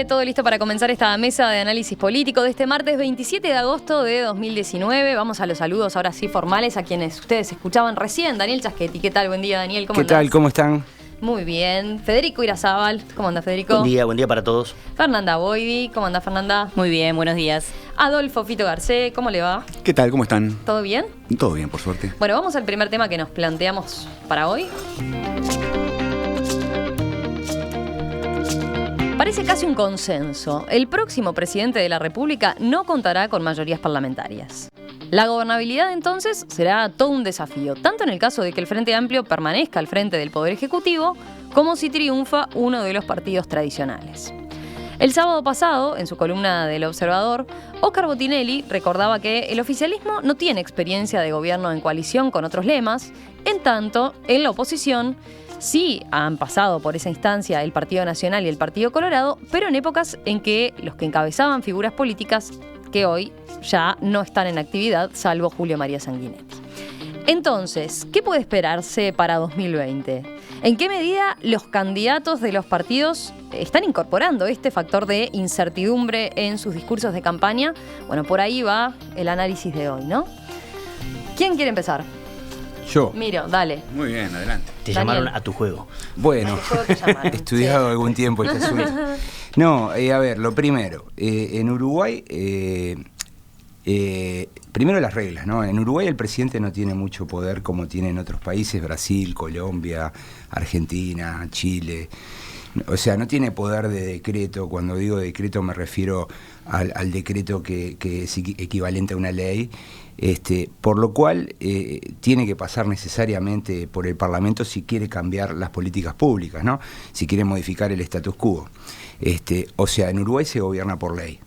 Todo listo para comenzar esta mesa de análisis político de este martes 27 de agosto de 2019. Vamos a los saludos ahora sí formales a quienes ustedes escuchaban recién. Daniel Chasquetti, ¿qué tal? Buen día, Daniel, ¿cómo andás? ¿Qué tal? ¿Cómo están? Muy bien. Federico Irazábal, ¿cómo anda, Federico? Buen día para todos. Fernanda Boidi, ¿cómo anda, Fernanda? Muy bien, buenos días. Adolfo Fito Garcé, ¿cómo le va? ¿Qué tal? ¿Cómo están? ¿Todo bien? Todo bien, por suerte. Bueno, vamos al primer tema que nos planteamos para hoy. Parece casi un consenso. El próximo presidente de la República no contará con mayorías parlamentarias. La gobernabilidad, entonces, será todo un desafío, tanto en el caso de que el Frente Amplio permanezca al frente del Poder Ejecutivo, como si triunfa uno de los partidos tradicionales. El sábado pasado, en su columna del Observador, Óscar Botinelli recordaba que el oficialismo no tiene experiencia de gobierno en coalición con otros lemas, en tanto, en la oposición, sí han pasado por esa instancia el Partido Nacional y el Partido Colorado, pero en épocas en que los que encabezaban figuras políticas que hoy ya no están en actividad, salvo Julio María Sanguinetti. Entonces, ¿qué puede esperarse para 2020? ¿En qué medida los candidatos de los partidos están incorporando este factor de incertidumbre en sus discursos de campaña? Bueno, por ahí va el análisis de hoy, ¿no? ¿Quién quiere empezar? Yo. Miro, dale. Muy bien, adelante. Te Daniel. llamaron a tu juego. Bueno, A tu juego te llamaron, he estudiado sí. algún tiempo este asunto. No, a ver, lo primero. En Uruguay, primero las reglas, ¿no? En Uruguay el presidente no tiene mucho poder como tiene en otros países, Brasil, Colombia, Argentina, Chile. O sea, no tiene poder de decreto. Cuando digo decreto me refiero al decreto que es equivalente a una ley. Por lo cual tiene que pasar necesariamente por el Parlamento si quiere cambiar las políticas públicas, ¿no? Si quiere modificar el status quo. O sea, en Uruguay se gobierna por ley.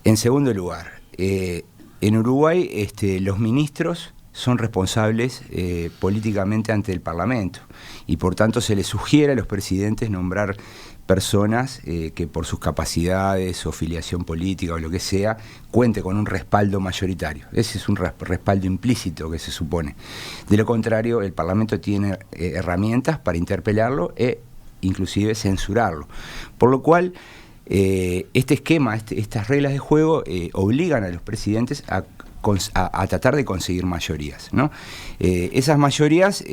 En segundo lugar, en Uruguay los ministros son responsables políticamente ante el Parlamento y por tanto se les sugiere a los presidentes nombrar personas que por sus capacidades o filiación política o lo que sea, cuente con un respaldo mayoritario. Ese es un respaldo implícito que se supone. De lo contrario, el Parlamento tiene herramientas para interpelarlo e inclusive censurarlo. Por lo cual, este esquema, estas reglas de juego obligan a los presidentes a tratar de conseguir mayorías, ¿no? Esas mayorías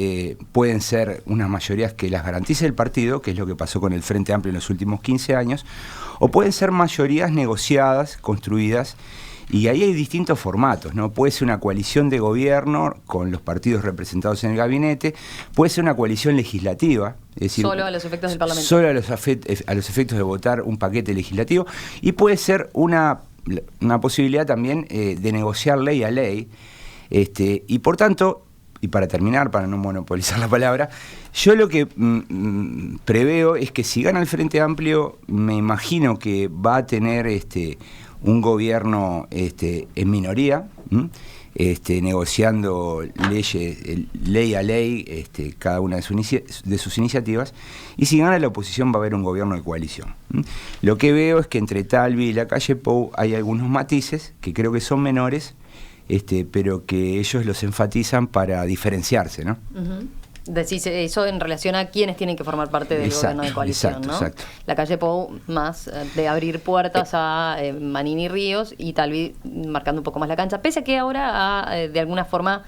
pueden ser unas mayorías que las garantice el partido, que es lo que pasó con el Frente Amplio en los últimos 15 años, o pueden ser mayorías negociadas, construidas, y ahí hay distintos formatos, ¿no? Puede ser una coalición de gobierno con los partidos representados en el gabinete, puede ser una coalición legislativa, es decir, solo a los efectos del Parlamento. Solo a los efectos de votar un paquete legislativo, y puede ser una posibilidad también de negociar ley a ley, y por tanto, y para terminar, para no monopolizar la palabra, yo lo que preveo es que si gana el Frente Amplio, me imagino que va a tener un gobierno en minoría, negociando leyes, ley a ley, cada una de sus iniciativas, y si gana la oposición va a haber un gobierno de coalición. Lo que veo es que entre Talvi y Lacalle Pou hay algunos matices que creo que son menores, pero que ellos los enfatizan para diferenciarse, ¿no? Uh-huh. Decís eso en relación a quienes tienen que formar parte del gobierno de coalición, ¿no? Exacto. Lacalle Pou más de abrir puertas a Manini Ríos y Talvi marcando un poco más la cancha, pese a que ahora ha de alguna forma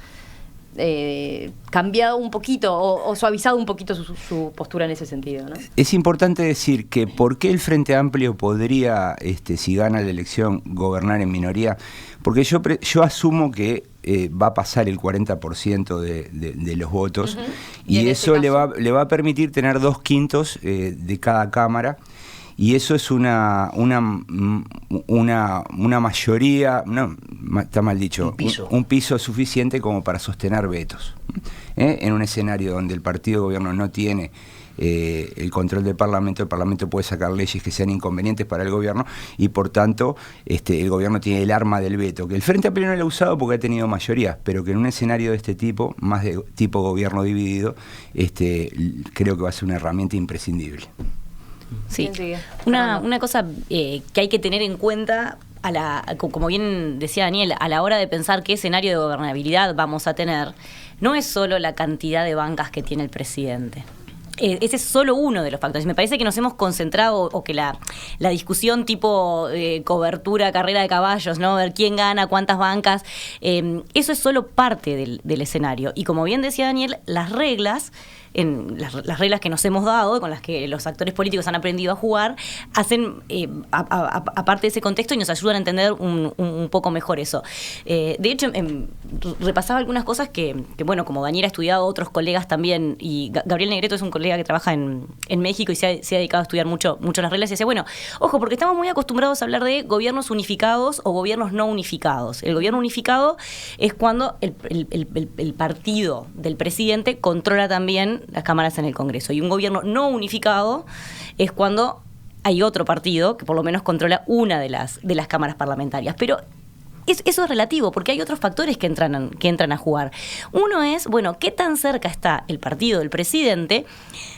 cambiado un poquito o suavizado un poquito su postura en ese sentido, ¿no? Es importante decir que por qué el Frente Amplio podría, si gana la elección, gobernar en minoría, porque yo asumo que va a pasar el 40% de los votos, uh-huh. y eso le va a permitir tener 2/5 de cada cámara, y eso es una mayoría, no, está mal dicho, un piso suficiente como para sostener vetos. En un escenario donde el partido de gobierno no tiene el control del Parlamento, el Parlamento puede sacar leyes que sean inconvenientes para el gobierno y por tanto el gobierno tiene el arma del veto, que el Frente Amplio no lo ha usado porque ha tenido mayorías, pero que en un escenario de este tipo, más de tipo gobierno dividido, creo que va a ser una herramienta imprescindible. Sí, Sí. una cosa que hay que tener en cuenta, como bien decía Daniel, a la hora de pensar qué escenario de gobernabilidad vamos a tener, no es solo la cantidad de bancas que tiene el presidente. ese es solo uno de los factores. Me parece que nos hemos concentrado, o que la discusión tipo cobertura, carrera de caballos, ¿no? Ver quién gana, cuántas bancas, eso es solo parte del escenario. Y como bien decía Daniel, las reglas que nos hemos dado, con las que los actores políticos han aprendido a jugar, hacen aparte de ese contexto y nos ayudan a entender un poco mejor eso. De hecho, repasaba algunas cosas que, bueno, como Daniel ha estudiado, otros colegas también, y Gabriel Negreto es un colega que trabaja en México y se ha dedicado a estudiar mucho las reglas, y decía, bueno, ojo, porque estamos muy acostumbrados a hablar de gobiernos unificados o gobiernos no unificados. El gobierno unificado es cuando el partido del presidente controla también las cámaras en el Congreso. Y un gobierno no unificado es cuando hay otro partido que por lo menos controla una de las cámaras parlamentarias. Pero eso es relativo, porque hay otros factores que entran a jugar. Uno es, bueno, qué tan cerca está el partido del presidente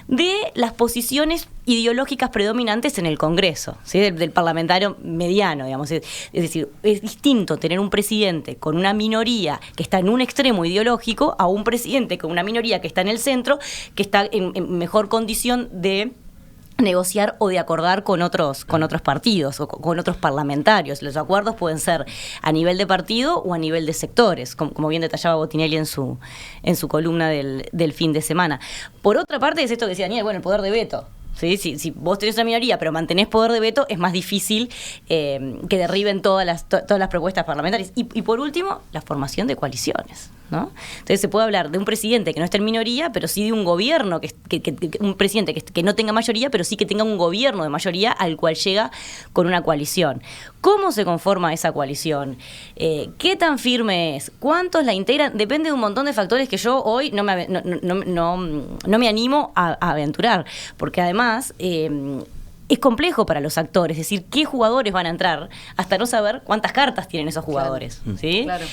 de las posiciones ideológicas predominantes en el Congreso, ¿sí? del parlamentario mediano, digamos. Es decir, es distinto tener un presidente con una minoría que está en un extremo ideológico a un presidente con una minoría que está en el centro, que está en mejor condición de negociar o de acordar con otros partidos o con otros parlamentarios. Los acuerdos pueden ser a nivel de partido o a nivel de sectores, como bien detallaba Botinelli en su columna del fin de semana. Por otra parte, es esto que decía Daniel, bueno, el poder de veto. ¿Sí? Si vos tenés una minoría pero mantenés poder de veto, es más difícil que derriben todas las propuestas parlamentarias. Y por último, la formación de coaliciones, ¿no? Entonces se puede hablar de un presidente que no esté en minoría, pero sí de un gobierno, un presidente que no tenga mayoría, pero sí que tenga un gobierno de mayoría al cual llega con una coalición. ¿Cómo se conforma esa coalición? ¿Qué tan firme es? ¿Cuántos la integran? Depende de un montón de factores que yo hoy no me animo a aventurar, porque además es complejo para los actores, es decir, qué jugadores van a entrar hasta no saber cuántas cartas tienen esos jugadores. Claro. ¿Sí? Claro.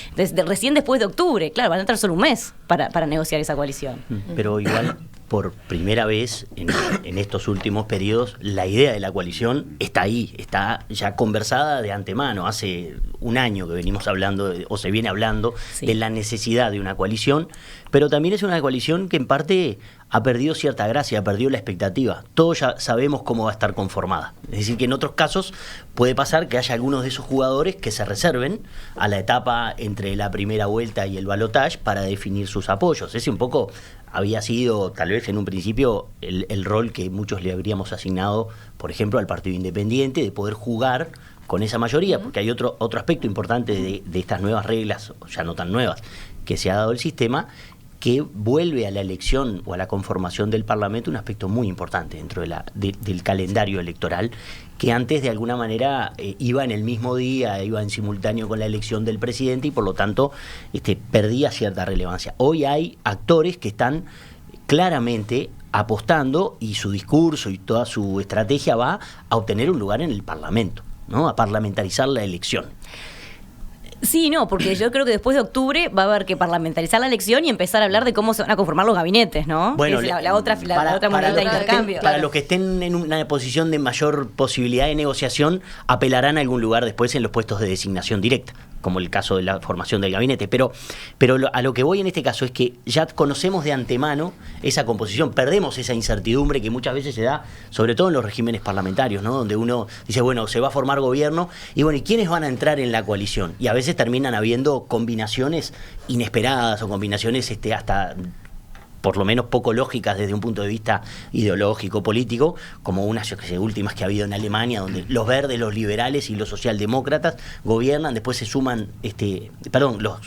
Recién después de octubre, claro, van a entrar solo un mes para negociar esa coalición. Pero igual, por primera vez en estos últimos periodos, la idea de la coalición está ahí, está ya conversada de antemano. Hace un año que venimos hablando, o se viene hablando, sí, de la necesidad de una coalición, pero también es una coalición que en parte ha perdido cierta gracia, ha perdido la expectativa. Todos ya sabemos cómo va a estar conformada. Es decir, que en otros casos puede pasar que haya algunos de esos jugadores que se reserven a la etapa entre la primera vuelta y el balotaje para definir sus apoyos. Ese un poco había sido, tal vez en un principio, el rol que muchos le habríamos asignado, por ejemplo, al Partido Independiente, de poder jugar con esa mayoría, porque hay otro aspecto importante de estas nuevas reglas, ya no tan nuevas, que se ha dado el sistema, que vuelve a la elección o a la conformación del Parlamento un aspecto muy importante dentro del calendario electoral, que antes de alguna manera iba en el mismo día, iba en simultáneo con la elección del presidente y por lo tanto perdía cierta relevancia. Hoy hay actores que están claramente apostando y su discurso y toda su estrategia va a obtener un lugar en el Parlamento, ¿no? A parlamentarizar la elección. Sí, no, porque yo creo que después de octubre va a haber que parlamentarizar la elección y empezar a hablar de cómo se van a conformar los gabinetes, ¿no? Bueno, es la otra moneda de intercambio. Para los que estén en una posición de mayor posibilidad de negociación, apelarán a algún lugar después en los puestos de designación directa, como el caso de la formación del gabinete. Pero a lo que voy en este caso es que ya conocemos de antemano esa composición, perdemos esa incertidumbre que muchas veces se da, sobre todo en los regímenes parlamentarios, ¿no? Donde uno dice, bueno, se va a formar gobierno, y bueno, ¿y quiénes van a entrar en la coalición? Y a veces terminan habiendo combinaciones inesperadas o combinaciones hasta por lo menos poco lógicas desde un punto de vista ideológico, político, como unas últimas que ha habido en Alemania, donde los verdes, los liberales y los socialdemócratas gobiernan, después se suman, los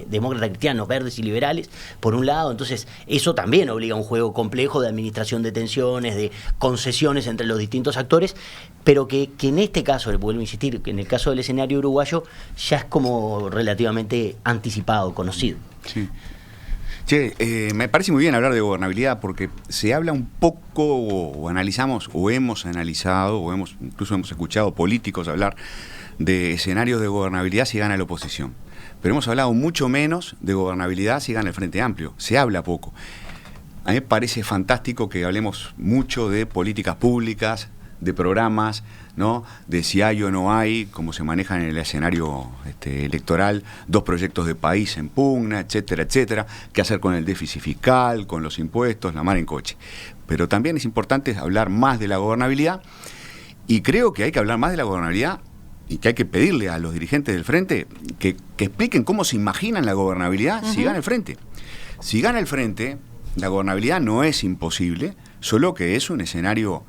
demócratas cristianos, verdes y liberales, por un lado. Entonces, eso también obliga a un juego complejo de administración de tensiones, de concesiones entre los distintos actores, pero que en este caso, le vuelvo a insistir, que en el caso del escenario uruguayo, ya es como relativamente anticipado, conocido. Sí. Che, me parece muy bien hablar de gobernabilidad porque se habla un poco, o analizamos, o hemos analizado, incluso hemos escuchado políticos hablar de escenarios de gobernabilidad si gana la oposición. Pero hemos hablado mucho menos de gobernabilidad si gana el Frente Amplio. Se habla poco. A mí me parece fantástico que hablemos mucho de políticas públicas, de programas, ¿no? De si hay o no hay, como se maneja en el escenario electoral, 2 proyectos de país en pugna, etcétera, etcétera, qué hacer con el déficit fiscal, con los impuestos, la mar en coche. Pero también es importante hablar más de la gobernabilidad, y creo que hay que hablar más de la gobernabilidad y que hay que pedirle a los dirigentes del Frente que expliquen cómo se imaginan la gobernabilidad si gana el Frente. Si gana el Frente, la gobernabilidad no es imposible, solo que es un escenario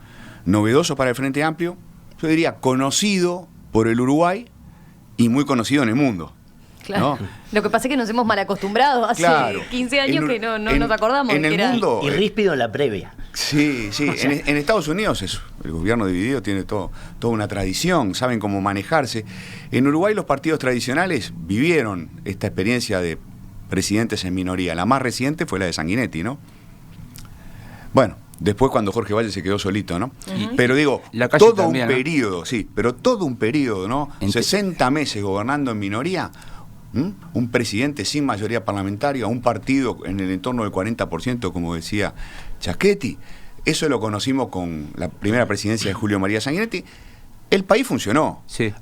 novedoso para el Frente Amplio, yo diría conocido por el Uruguay y muy conocido en el mundo. Claro. ¿No? Lo que pasa es que nos hemos mal acostumbrado hace 15 años que no nos acordamos. En el mundo. Y ríspido en la previa. Sí, sí. En Estados Unidos el gobierno dividido tiene toda una tradición, saben cómo manejarse. En Uruguay los partidos tradicionales vivieron esta experiencia de presidentes en minoría. La más reciente fue la de Sanguinetti, ¿no? Bueno, después cuando Jorge Valle se quedó solito, ¿no? Pero digo, todo también, un periodo, ¿no? Sí, pero todo un periodo, ¿no? 60 meses gobernando en minoría. Un presidente sin mayoría parlamentaria, un partido en el entorno del 40%, como decía Chaschetti. Eso lo conocimos con la primera presidencia de Julio María Sanguinetti. El país funcionó. Sí.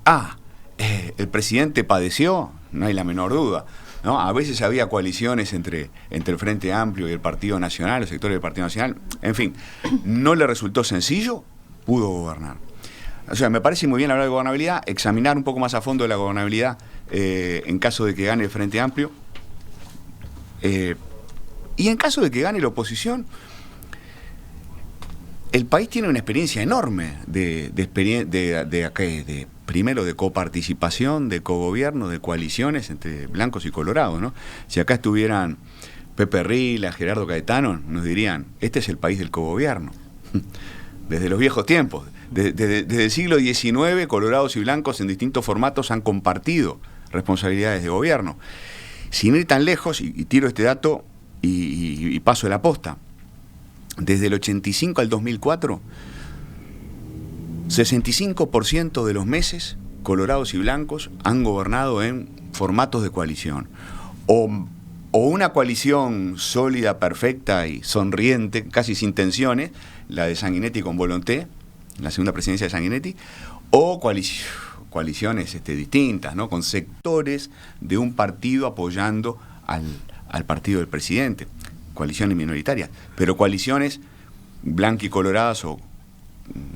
El presidente padeció, no hay la menor duda, ¿no? A veces había coaliciones entre el Frente Amplio y el Partido Nacional, los sectores del Partido Nacional. En fin, no le resultó sencillo, pudo gobernar. O sea, me parece muy bien hablar de gobernabilidad, examinar un poco más a fondo la gobernabilidad en caso de que gane el Frente Amplio. Y en caso de que gane la oposición, el país tiene una experiencia enorme primero de coparticipación, de cogobierno, de coaliciones entre blancos y colorados, ¿no? Si acá estuvieran Pepe Rila, Gerardo Caetano, nos dirían, este es el país del cogobierno. Desde los viejos tiempos. Desde el siglo XIX, colorados y blancos en distintos formatos han compartido responsabilidades de gobierno. Sin ir tan lejos, y tiro este dato y paso la posta, desde el 85 al 2004, 65% de los meses, colorados y blancos han gobernado en formatos de coalición. O una coalición sólida, perfecta y sonriente, casi sin tensiones, la de Sanguinetti con Volonté, la segunda presidencia de Sanguinetti, o coaliciones distintas, ¿no? Con sectores de un partido apoyando al partido del presidente, coaliciones minoritarias, pero coaliciones blancas y coloradas o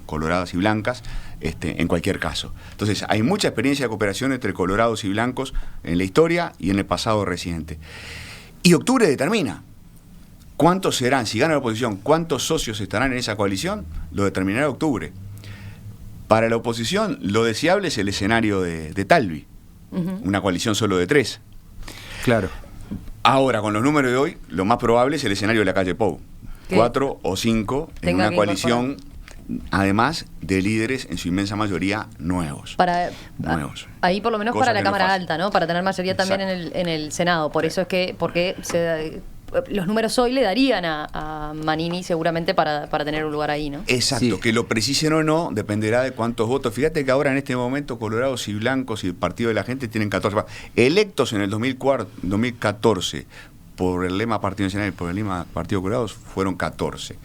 coloradas y blancas, en cualquier caso. Entonces, hay mucha experiencia de cooperación entre colorados y blancos en la historia y en el pasado reciente. Y octubre determina. ¿Cuántos serán? Si gana la oposición, ¿cuántos socios estarán en esa coalición? Lo determinará octubre. Para la oposición, lo deseable es el escenario de Talvi, una coalición solo de 3. Claro. Ahora, con los números de hoy, lo más probable es el escenario de la calle Pou. 4 o 5 en una coalición, además de líderes, en su inmensa mayoría, nuevos. Ahí por lo menos Cosa para la que no Cámara es fácil. Alta, ¿no? Para tener mayoría también en el Senado. Por eso es que, los números hoy le darían a Manini seguramente para tener un lugar ahí, ¿no? Exacto, Sí. que lo precisen o no dependerá de cuántos votos. Fíjate que ahora en este momento colorados y blancos y el Partido de la Gente tienen 14. Electos en el 2014 por el lema Partido Nacional y por el lema Partido Colorados fueron 14.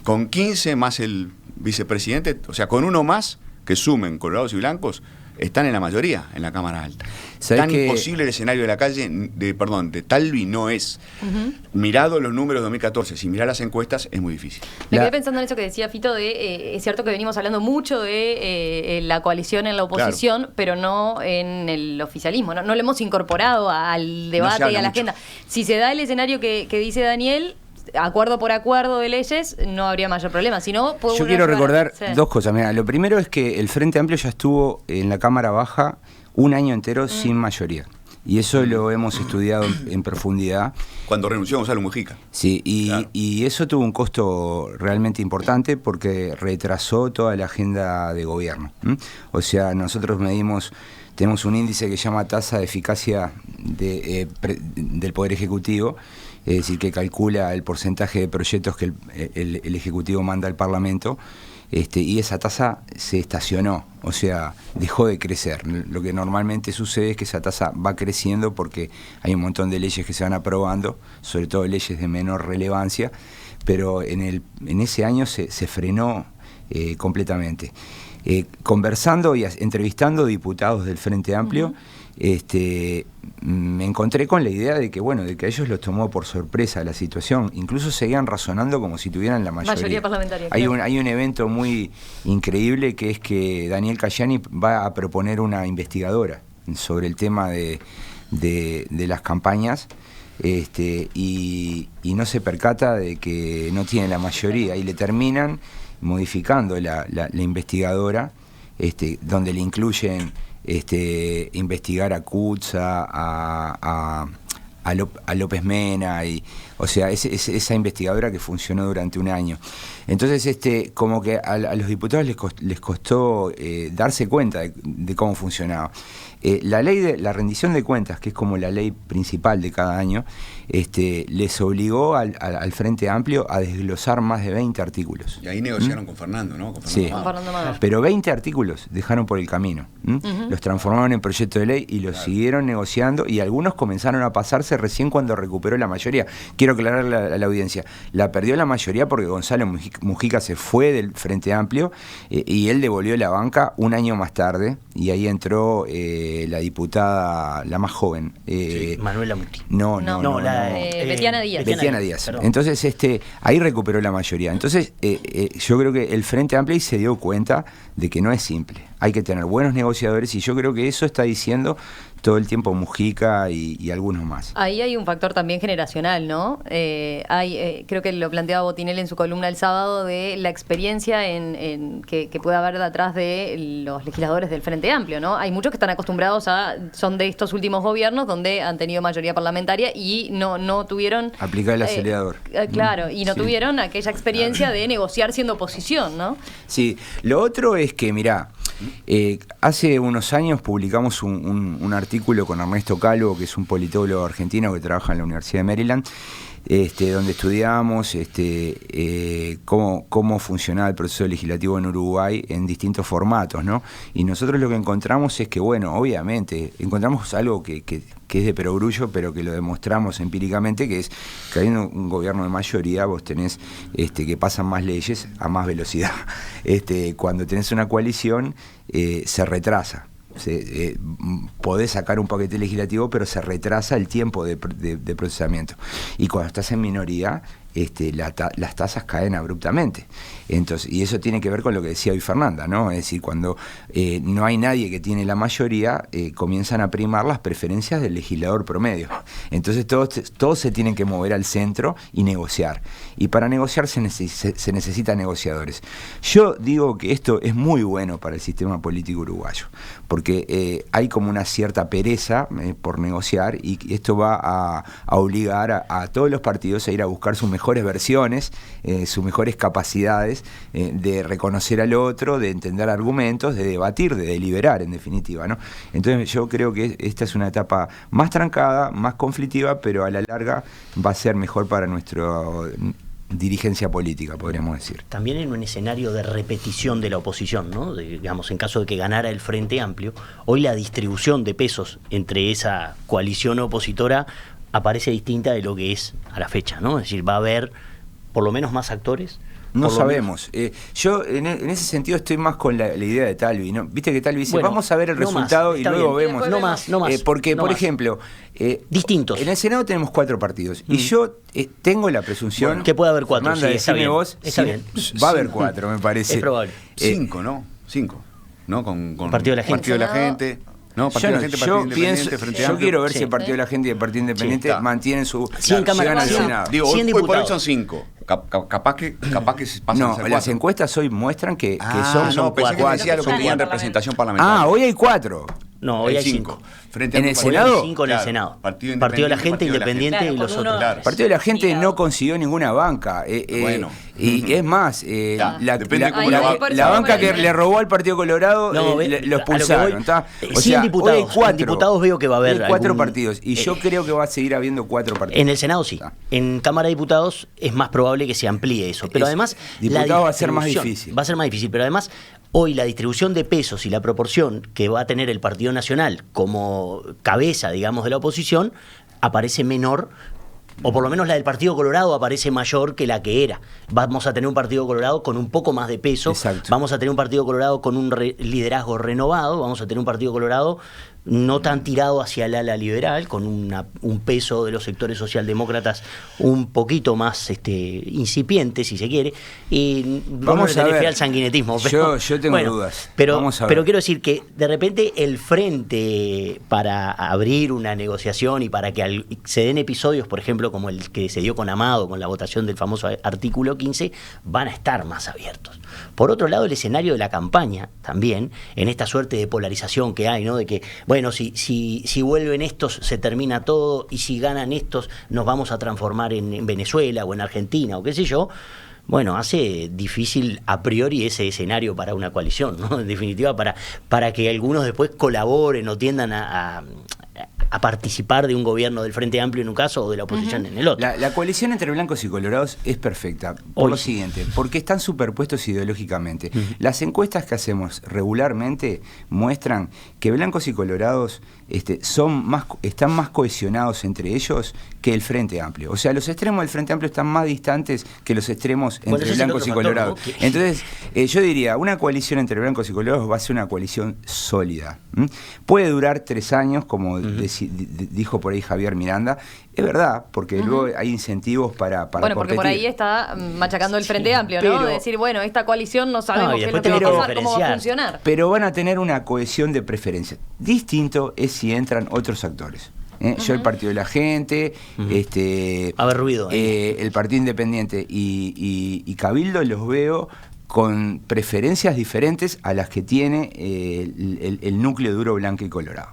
Con 15 más el vicepresidente, o sea, con uno más que sumen colorados y blancos, están en la mayoría en la Cámara Alta. Tan imposible el escenario de la calle, de Talvi no es. Mirado los números de 2014, si mirás las encuestas, es muy difícil. Me quedé pensando en eso que decía Fito es cierto que venimos hablando mucho de la coalición en la oposición, claro, pero no en el oficialismo, no lo hemos incorporado al debate y a la agenda. Si se da el escenario que dice Daniel, acuerdo por acuerdo de leyes, no habría mayor problema. Si no, yo quiero recordar dos cosas. Mira, lo primero es que el Frente Amplio ya estuvo en la Cámara Baja un año entero sin mayoría. Y eso lo hemos estudiado en profundidad. Cuando renunció Gonzalo Mujica. Sí, y eso tuvo un costo realmente importante porque retrasó toda la agenda de gobierno. O sea, nosotros tenemos un índice que se llama tasa de eficacia del Poder Ejecutivo, es decir, que calcula el porcentaje de proyectos que el Ejecutivo manda al Parlamento, y esa tasa se estacionó, o sea, dejó de crecer. Lo que normalmente sucede es que esa tasa va creciendo porque hay un montón de leyes que se van aprobando, sobre todo leyes de menor relevancia, pero en ese año se frenó completamente. Conversando y entrevistando diputados del Frente Amplio, me encontré con la idea de que, bueno, de que a ellos los tomó por sorpresa la situación. Incluso seguían razonando como si tuvieran la mayoría parlamentaria. Hay un evento muy increíble, que es que Daniel Cayani va a proponer una investigadora sobre el tema de las campañas, y no se percata de que no tiene la mayoría, y le terminan modificando la investigadora, donde le incluyen investigar a Kutza, a López Mena, o sea, esa investigadora que funcionó durante un año. Entonces, como que a los diputados les costó darse cuenta de cómo funcionaba. La ley de la rendición de cuentas, que es como la ley principal de cada año, les obligó al Frente Amplio a desglosar más de 20 artículos. Y ahí negociaron con Fernando, ¿no? Con Sí, Fernando Mader. pero 20 artículos dejaron por el camino. Los transformaron en proyecto de ley y los siguieron negociando, y algunos comenzaron a pasarse recién cuando recuperó la mayoría. Quiero aclararle a la audiencia, la perdió la mayoría porque Gonzalo Mujica se fue del Frente Amplio, y él devolvió la banca un año más tarde, y ahí entró la diputada, la más joven. Manuela Muti. No, Betiana Díaz. Betiana Díaz. Perdón. Entonces, ahí recuperó la mayoría. Entonces, yo creo que el Frente Amplio se dio cuenta de que no es simple. Hay que tener buenos negociadores, y yo creo que eso está diciendo todo el tiempo Mujica y algunos más. Ahí hay un factor también generacional, ¿no? Creo que lo planteaba Botinel en su columna el sábado, de la experiencia que puede haber detrás de los legisladores del Frente Amplio, ¿no? Hay muchos que están acostumbrados son de estos últimos gobiernos donde han tenido mayoría parlamentaria y no tuvieron... Aplicar el acelerador. Claro, y no Sí. tuvieron aquella experiencia de negociar siendo oposición, ¿no? Sí, lo otro es que, mirá, hace unos años publicamos un artículo con Ernesto Calvo, que es un politólogo argentino que trabaja en la Universidad de Maryland, donde estudiábamos cómo funcionaba el proceso legislativo en Uruguay en distintos formatos, ¿no? Y nosotros lo que encontramos es que, bueno, obviamente, encontramos algo que es de perogrullo, pero que lo demostramos empíricamente, que es que habiendo un gobierno de mayoría, vos tenés que pasan más leyes a más velocidad. Cuando tenés una coalición, se retrasa. Podés sacar un paquete legislativo, pero se retrasa el tiempo de procesamiento. Y cuando estás en minoría, las tasas caen abruptamente. Entonces, y eso tiene que ver con lo que decía hoy Fernanda, ¿no? Es decir, cuando no hay nadie que tiene la mayoría, comienzan a primar las preferencias del legislador promedio. Entonces todos se tienen que mover al centro y negociar. Y para negociar se necesitan negociadores. Yo digo que esto es muy bueno para el sistema político uruguayo, porque hay como una cierta pereza por negociar, y esto va a obligar a todos los partidos a ir a buscar sus mejores versiones, sus mejores capacidades de reconocer al otro, de entender argumentos, de debatir, de deliberar, en definitiva, ¿no? Entonces yo creo que esta es una etapa más trancada, más conflictiva, pero a la larga va a ser mejor para nuestra dirigencia política, podríamos decir. También en un escenario de repetición de la oposición, ¿no? Digamos, en caso de que ganara el Frente Amplio, hoy la distribución de pesos entre esa coalición opositora aparece distinta de lo que es a la fecha, ¿no? Es decir, va a haber por lo menos más actores. No sabemos. Yo en ese sentido estoy más con la idea de Talvi, ¿no? Viste que Talvi dice, Bueno, vamos a ver el no resultado más, y está luego bien. vemos. No más. Porque, no por más. ejemplo, Distintos. En el Senado tenemos 4 partidos. Y yo tengo la presunción... Bueno, que puede haber 4, Fernanda, sí, está decime bien. vos. Está sí, bien. Va a haber 4, me parece. Es probable. 5, ¿no? 5. ¿No? Con Partido de la Gente. Partido de la Gente. No, Partido de la Gente, Partido Independiente, Frente yo Amplio. quiero ver Sí. si el Partido de la Gente y el Partido Independiente está. mantienen su... 100 cámaras, llegan al 100. Senado. Digo, 100 hoy por hoy diputados. son 5. Capaz que se pasan No, a ser las 4. encuestas hoy muestran que Son son pensé que 4. decía lo que Son tenían 4. representación parlamentaria. hoy hay 4. No, hoy hay 5. Frente ¿En el Amplio, Senado? Hoy hay 5 en el Claro, Senado. Partido Partido de la Gente, Partido de la Independiente Gente. y los Claro, con otros. uno- El Partido de la Gente Ligado. no consiguió ninguna banca. Bueno. Y es más, depende de cómo la lo va- va. la banca que le robó al Partido Colorado No, lo a lo que expulsaron. voy, ¿Tá? 100 diputados. hoy hay 4. En diputados veo que va a haber Hay 4 algún- partidos. Y yo creo que va a seguir habiendo 4 partidos. En el Senado sí. Está. En Cámara de Diputados es más probable que se amplíe eso. Pero además. Diputado va a ser más distribución- difícil. Va a ser más difícil. Pero además, hoy la distribución de pesos y la proporción que va a tener el Partido Nacional como cabeza, digamos, de la oposición, aparece menor O por lo menos la del Partido Colorado aparece mayor que la que era. Vamos a tener un Partido Colorado con un poco más de peso. Exacto. Vamos a tener un Partido Colorado con un liderazgo renovado. Vamos a tener un Partido Colorado no tan tirado hacia el ala liberal, con un peso de los sectores socialdemócratas un poquito más incipiente, si se quiere. Y vamos a ver al sanguinetismo. Pero, yo tengo dudas. Pero quiero decir que de repente el frente para abrir una negociación y para que se den episodios, por ejemplo, como el que se dio con Amado, con la votación del famoso artículo 15, van a estar más abiertos. Por otro lado, el escenario de la campaña también, en esta suerte de polarización que hay, ¿no? De que, bueno, si vuelven estos se termina todo, y si ganan estos nos vamos a transformar en Venezuela o en Argentina o qué sé yo. Bueno, hace difícil a priori ese escenario para una coalición, ¿no? En definitiva, para que algunos después colaboren o tiendan a participar de un gobierno del Frente Amplio en un caso o de la oposición en el otro. La coalición entre blancos y colorados es perfecta por lo siguiente, porque están superpuestos ideológicamente. Las encuestas que hacemos regularmente muestran que blancos y colorados están más cohesionados entre ellos que el Frente Amplio. O sea, los extremos del Frente Amplio están más distantes que los extremos entre blancos y colorados. ¿No? Entonces, yo diría, una coalición entre blancos y colorados va a ser una coalición sólida. Puede durar 3 años, como dijo por ahí Javier Miranda. Es verdad, porque luego hay incentivos para porque competir. por ahí está machacando el Frente Amplio, ¿no? De decir, bueno, esta coalición no sabemos qué es lo que va a pasar, cómo va a funcionar. Pero van a tener una cohesión de preferencias. Distinto es si entran otros actores. Yo el Partido de la Gente, a ver, ruido, el Partido Independiente y Cabildo los veo con preferencias diferentes a las que tiene el núcleo duro blanco y colorado.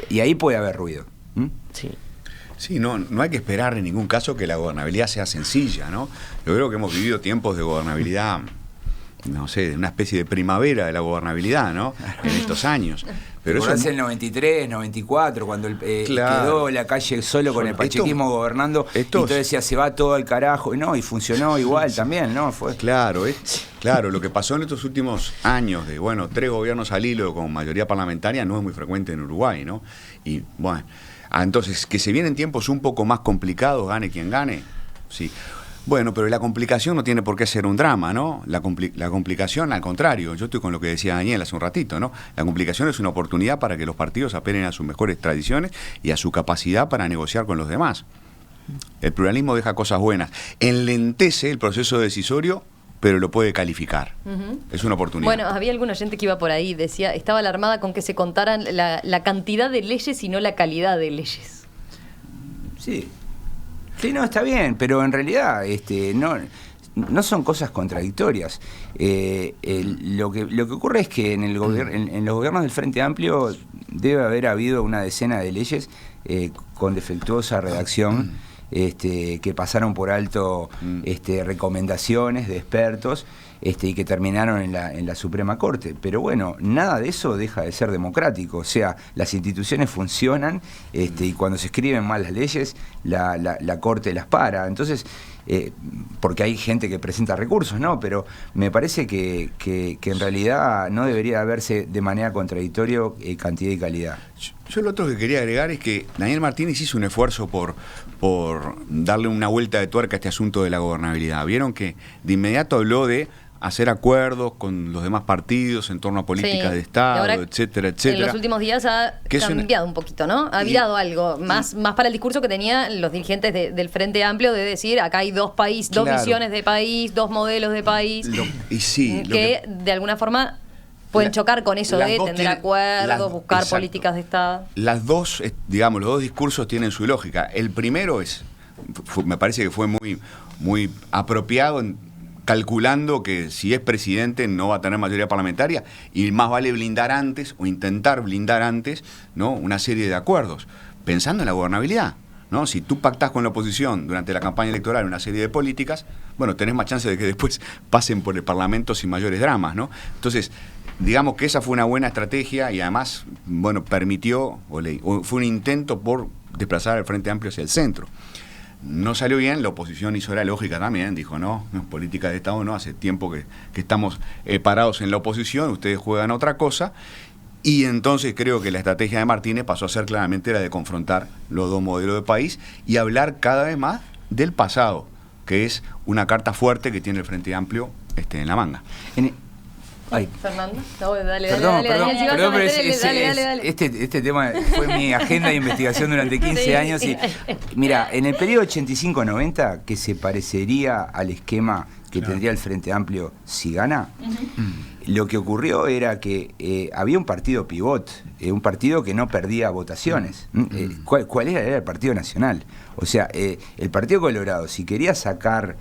Y ahí puede haber ruido. Sí. Sí, no hay que esperar en ningún caso que la gobernabilidad sea sencilla, ¿no? Yo creo que hemos vivido tiempos de gobernabilidad, no sé, de una especie de primavera de la gobernabilidad, ¿no? En estos años. Pero eso hace el 93, 94, cuando quedó la calle solo con el pachequismo gobernando, y tú decías, se va todo al carajo, y funcionó igual también, ¿no? Claro, lo que pasó en estos últimos años de, 3 gobiernos al hilo con mayoría parlamentaria no es muy frecuente en Uruguay, ¿no? Y bueno, entonces, que se vienen tiempos un poco más complicados, gane quien gane, sí. Bueno, pero la complicación no tiene por qué ser un drama, ¿no? La complicación, al contrario, yo estoy con lo que decía Daniel hace un ratito, ¿no? La complicación es una oportunidad para que los partidos apelen a sus mejores tradiciones y a su capacidad para negociar con los demás. El pluralismo deja cosas buenas, enlentece el proceso decisorio, pero lo puede calificar. Es una oportunidad. Bueno, había algún oyente que iba por ahí, decía, estaba alarmada con que se contaran la cantidad de leyes y no la calidad de leyes. Sí. Sí, no, está bien, pero en realidad no son cosas contradictorias. Lo que ocurre es que en los gobiernos del Frente Amplio debe haber habido una decena de leyes con defectuosa redacción, que pasaron por alto recomendaciones de expertos y que terminaron en la Suprema Corte. Pero bueno, nada de eso deja de ser democrático. O sea, las instituciones funcionan y cuando se escriben mal las leyes, la Corte las para. Entonces, porque hay gente que presenta recursos, ¿no? Pero me parece que en realidad no debería verse de manera contradictoria cantidad y calidad. Yo lo otro que quería agregar es que Daniel Martínez hizo un esfuerzo por darle una vuelta de tuerca a este asunto de la gobernabilidad. Vieron que de inmediato habló de hacer acuerdos con los demás partidos en torno a políticas de Estado, ahora, etcétera, etcétera. En los últimos días ha cambiado un poquito, ¿no? Ha virado algo, más para el discurso que tenían los dirigentes del Frente Amplio de decir, acá hay dos visiones de país, 2 modelos de país, que de alguna forma pueden chocar con eso de tener acuerdos, buscar políticas de Estado. Los dos discursos tienen su lógica. El primero me parece que fue muy apropiado calculando que si es presidente no va a tener mayoría parlamentaria y más vale blindar antes o intentar blindar antes, ¿no?, una serie de acuerdos, pensando en la gobernabilidad, ¿no? Si tú pactás con la oposición durante la campaña electoral una serie de políticas, bueno, tenés más chance de que después pasen por el Parlamento sin mayores dramas, ¿no? Entonces, digamos que esa fue una buena estrategia y además, permitió, o fue un intento por desplazar al Frente Amplio hacia el centro. No salió bien, la oposición hizo la lógica también, dijo, no, política de Estado no, hace tiempo que estamos parados en la oposición, ustedes juegan otra cosa, Y entonces creo que la estrategia de Martínez pasó a ser claramente la de confrontar los dos modelos de país y hablar cada vez más del pasado, que es una carta fuerte que tiene el Frente Amplio en la manga. Fernando, no, dale, Perdón, dale. Este tema fue mi agenda de investigación durante 15 años. Y, mira, en el periodo 85-90, que se parecería al esquema que tendría el Frente Amplio si gana, lo que ocurrió era que había un partido pivot, un partido que no perdía votaciones. ¿Cuál era? Era el Partido Nacional. O sea, el Partido Colorado, si quería sacar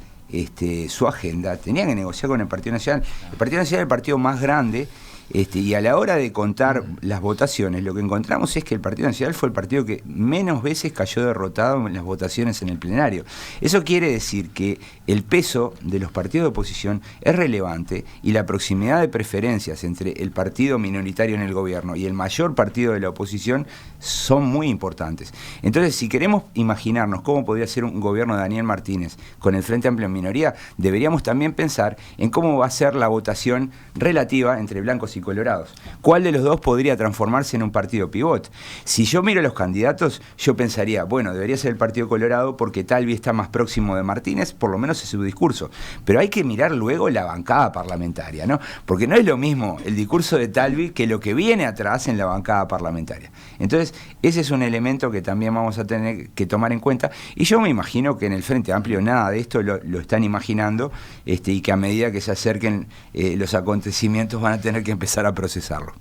su agenda, tenía que negociar con el Partido Nacional. El Partido Nacional es el partido más grande, y a la hora de contar las votaciones, lo que encontramos es que el Partido Nacional fue el partido que menos veces cayó derrotado en las votaciones en el plenario. Eso quiere decir que el peso de los partidos de oposición es relevante y la proximidad de preferencias entre el partido minoritario en el gobierno y el mayor partido de la oposición son muy importantes. Entonces, si queremos imaginarnos cómo podría ser un gobierno de Daniel Martínez con el Frente Amplio en minoría, deberíamos también pensar en cómo va a ser la votación relativa entre blancos y colorados. ¿Cuál de los dos podría transformarse en un partido pivot? Si yo miro los candidatos, yo pensaría, bueno, debería ser el Partido Colorado porque Talvi está más próximo de Martínez, por lo menos en su discurso. Pero hay que mirar luego la bancada parlamentaria, ¿no? Porque no es lo mismo el discurso de Talvi que lo que viene atrás en la bancada parlamentaria. Entonces, ese es un elemento que también vamos a tener que tomar en cuenta. Y yo me imagino que en el Frente Amplio nada de esto lo están imaginando, y que a medida que se acerquen los acontecimientos van a tener que empezar a procesarlo.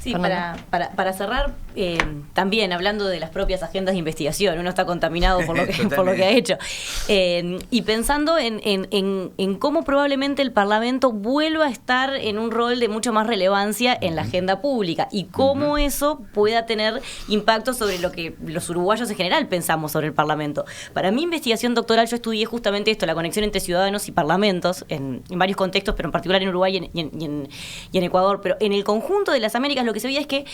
Sí, para cerrar, también hablando de las propias agendas de investigación, uno está contaminado por lo que ha hecho, y pensando en cómo probablemente el Parlamento vuelva a estar en un rol de mucho más relevancia en la agenda pública y cómo eso pueda tener impacto sobre lo que los uruguayos en general pensamos sobre el Parlamento. Para mi investigación doctoral yo estudié justamente esto, la conexión entre ciudadanos y parlamentos, en varios contextos, pero en particular en Uruguay y en Ecuador, pero en el conjunto de las Américas lo que se veía es que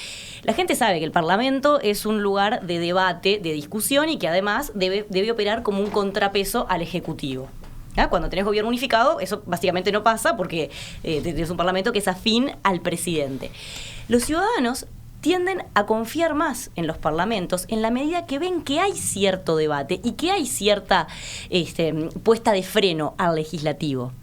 la gente sabe que el Parlamento es un lugar de debate, de discusión y que además debe operar como un contrapeso al Ejecutivo. ¿Ah? Cuando tenés gobierno unificado, eso básicamente no pasa porque tenés un Parlamento que es afín al presidente. Los ciudadanos tienden a confiar más en los parlamentos en la medida que ven que hay cierto debate y que hay cierta puesta de freno al legislativo.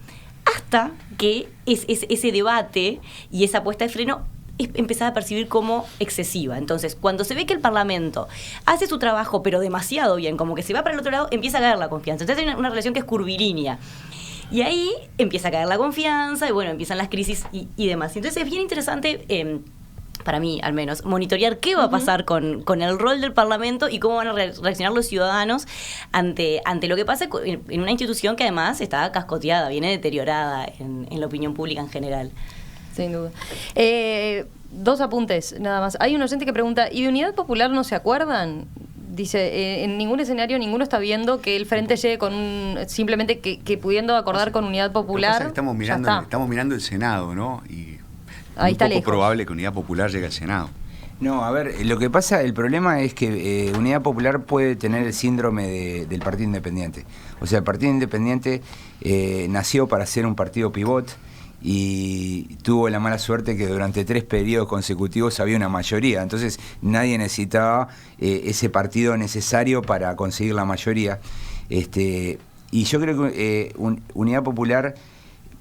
Hasta que ese debate y esa puesta de freno es empezada a percibir como excesiva. Entonces, cuando se ve que el Parlamento hace su trabajo, pero demasiado bien, como que se va para el otro lado, empieza a caer la confianza. Entonces hay una relación que es curvilínea. Y ahí empieza a caer la confianza, y bueno, empiezan las crisis y demás. Entonces es bien interesante, para mí al menos, monitorear qué va a pasar con el rol del Parlamento y cómo van a reaccionar los ciudadanos ante lo que pasa en una institución que además está cascoteada, viene deteriorada en la opinión pública en general. Sin duda. Dos apuntes, nada más. Hay un oyente que pregunta, ¿y de Unidad Popular no se acuerdan? Dice, en ningún escenario ninguno está viendo que el Frente llegue con simplemente que pudiendo acordar con Unidad Popular. Estamos mirando el Senado, ¿no? Y ahí está poco lejos. Probable que Unidad Popular llegue al Senado. No, a ver, lo que pasa, el problema es que Unidad Popular puede tener el síndrome del Partido Independiente. O sea, el Partido Independiente nació para ser un partido pivot y tuvo la mala suerte que durante 3 periodos consecutivos había una mayoría. Entonces nadie necesitaba ese partido necesario para conseguir la mayoría. Y yo creo que Unidad Popular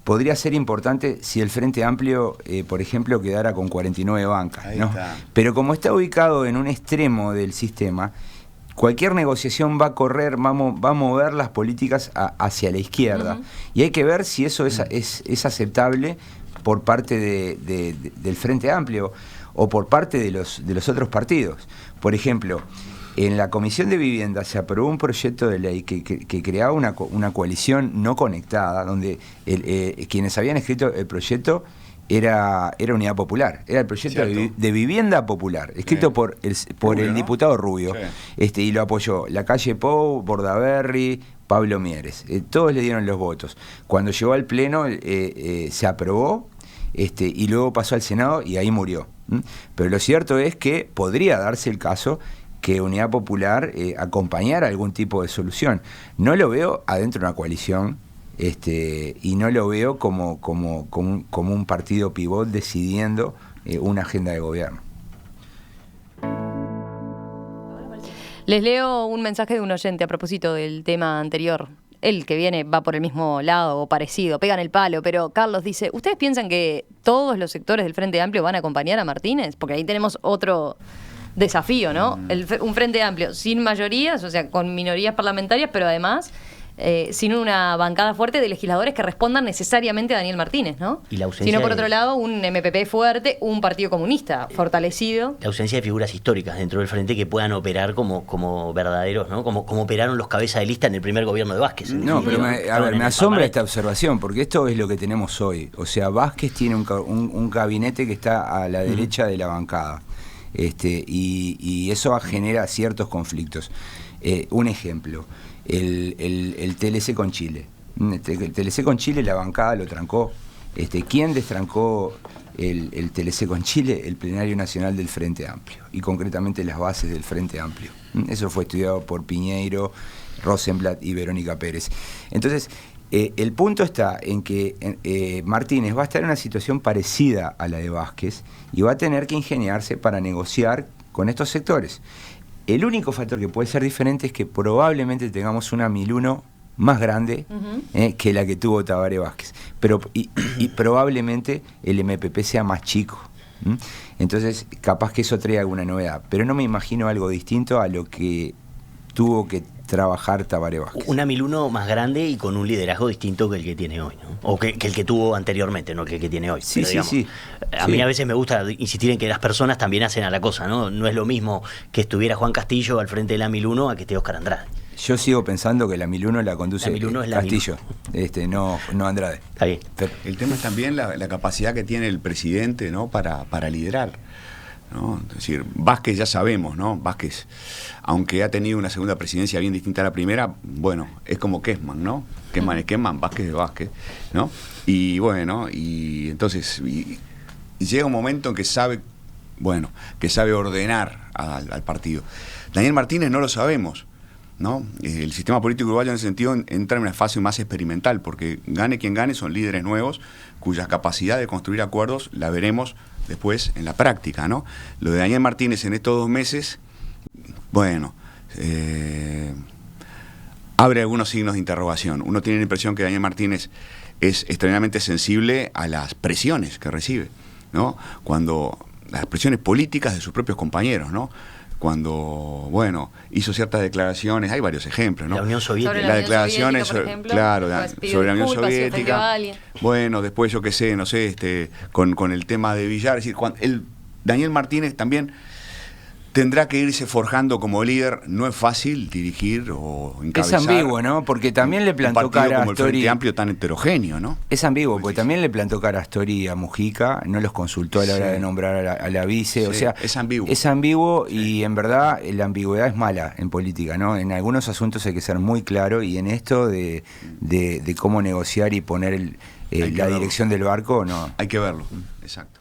podría ser importante si el Frente Amplio, por ejemplo, quedara con 49 bancas, ¿no? Pero como está ubicado en un extremo del sistema, cualquier negociación va a correr, va a mover las políticas hacia la izquierda. Y hay que ver si eso es aceptable por parte del Frente Amplio o por parte de los otros partidos. Por ejemplo, en la Comisión de Vivienda se aprobó un proyecto de ley que creaba una coalición no conectada, donde quienes habían escrito el proyecto era Unidad Popular, era el proyecto de vivienda popular, escrito por Rubio, el diputado Rubio, sí. Y lo apoyó La Calle Pou, Bordaberry, Pablo Mieres, todos le dieron los votos. Cuando llegó al Pleno se aprobó, y luego pasó al Senado y ahí murió. Pero lo cierto es que podría darse el caso que Unidad Popular acompañara algún tipo de solución. No lo veo adentro de una coalición, y no lo veo como un partido pivot decidiendo una agenda de gobierno. Les leo un mensaje de un oyente a propósito del tema anterior. El que viene va por el mismo lado o parecido, pegan el palo, pero Carlos dice, ¿ustedes piensan que todos los sectores del Frente Amplio van a acompañar a Martínez? Porque ahí tenemos otro desafío, ¿no? Un Frente Amplio sin mayorías, o sea, con minorías parlamentarias, pero además sin una bancada fuerte de legisladores que respondan necesariamente a Daniel Martínez, ¿no? Y la ausencia sino por otro lado, un MPP fuerte, un Partido Comunista fortalecido. La ausencia de figuras históricas dentro del frente que puedan operar como verdaderos, ¿no? Como operaron los cabezas de lista en el primer gobierno de Vázquez. No, pero me asombra esta observación, porque esto es lo que tenemos hoy. O sea, Vázquez tiene un gabinete que está a la derecha de la bancada. Y eso genera ciertos conflictos. Un ejemplo, el TLC con Chile. El TLC con Chile, la bancada lo trancó. ¿Quién destrancó el TLC con Chile? El Plenario Nacional del Frente Amplio, y concretamente las bases del Frente Amplio. Eso fue estudiado por Piñeiro, Rosenblatt y Verónica Pérez. Entonces, el punto está en que Martínez va a estar en una situación parecida a la de Vázquez y va a tener que ingeniarse para negociar con estos sectores. El único factor que puede ser diferente es que probablemente tengamos una 1001 más grande que la que tuvo Tabaré Vázquez, y probablemente el MPP sea más chico. Entonces, capaz que eso trae alguna novedad, pero no me imagino algo distinto a lo que tuvo que trabajar Tabaré Vázquez. Una 1001 más grande y con un liderazgo distinto que el que tiene hoy, ¿no? O que el que tuvo anteriormente, no que el que tiene hoy. Sí, pero, digamos, sí. A mí a veces me gusta insistir en que las personas también hacen a la cosa, ¿no? No es lo mismo que estuviera Juan Castillo al frente de la 1001 a que esté Óscar Andrade. Yo sigo pensando que la 1001 la conduce La 1001 es la Castillo, no Andrade. Está bien. Pero el tema es también la capacidad que tiene el presidente, ¿no? para liderar, ¿no? Es decir, Vázquez ya sabemos, ¿no? Vázquez, aunque ha tenido una segunda presidencia bien distinta a la primera, bueno, es como Kessman, ¿no? Kessman es Kessman, Vázquez es Vázquez, ¿no? Y bueno, y entonces llega un momento en que sabe ordenar al partido. Daniel Martínez no lo sabemos, ¿no? El sistema político uruguayo en ese sentido entra en una fase más experimental, porque gane quien gane son líderes nuevos cuya capacidad de construir acuerdos la veremos después en la práctica, ¿no? Lo de Daniel Martínez en estos 2 meses, bueno, abre algunos signos de interrogación. Uno tiene la impresión que Daniel Martínez es extremadamente sensible a las presiones que recibe, ¿no? Cuando las presiones políticas de sus propios compañeros, ¿no? Cuando, bueno, hizo ciertas declaraciones, hay varios ejemplos, ¿no? La Unión Soviética. Sobre las declaraciones, por ejemplo, sobre la Unión Soviética. Bueno, después yo qué sé, no sé, con el tema de Villar, es decir, Daniel Martínez también tendrá que irse forjando como líder. No es fácil dirigir o encabezar. Es ambiguo, ¿no? Porque también le plantó cara a como el Frente Amplio tan heterogéneo, ¿no? Es ambiguo, porque también le plantó cara a Astori y a Mujica, no los consultó a la hora de nombrar a la vice, o sea, es ambiguo. Es ambiguo y en verdad la ambigüedad es mala en política, ¿no? En algunos asuntos hay que ser muy claro, y en esto de cómo negociar y poner la dirección del barco, no. Hay que verlo, exacto.